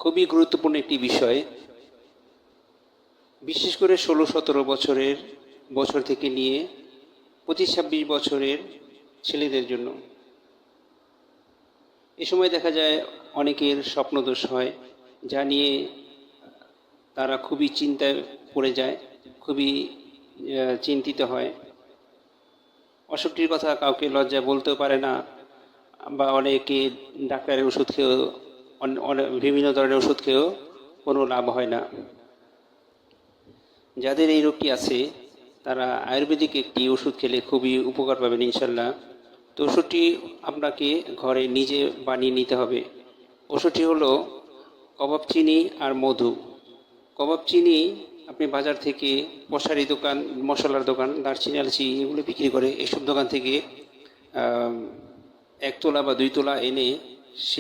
খুবই গুরুত্বপূর্ণ একটি বিষয়, বিশেষ করে 16-17 বছর থেকে নিয়ে 25-26 বছরের ছেলেদের জন্য। এ সময় দেখা যায় অনেকের স্বপ্নদোষ হয়, যা নিয়ে তারা খুবই চিন্তায় পড়ে যায়, খুবই চিন্তিত হয়। অসুখটির কথা কাউকে লজ্জায় বলতেও পারে না, বা অনেকে ডাক্তারের ওষুধ খেয়েও বিভিন্ন ধরনের ওষুধ খেয়েও কোনো লাভ হয় না। যাদের এই রোগটি আছে তারা আয়ুর্বেদিক একটি ওষুধ খেলে খুবই উপকার পাবেন ইনশাল্লাহ। তো ওষুধটি আপনাকে ঘরে নিজে বানিয়ে নিতে হবে। ওষুধটি হলো কবাব চিনি আর মধু। কবাব চিনি আপনি বাজার থেকে মশারি দোকান, মশলার দোকান, দারচিনি এলাচি এগুলো বিক্রি করে, এসব দোকান থেকে 1 তোলা বা 2 তোলা এনে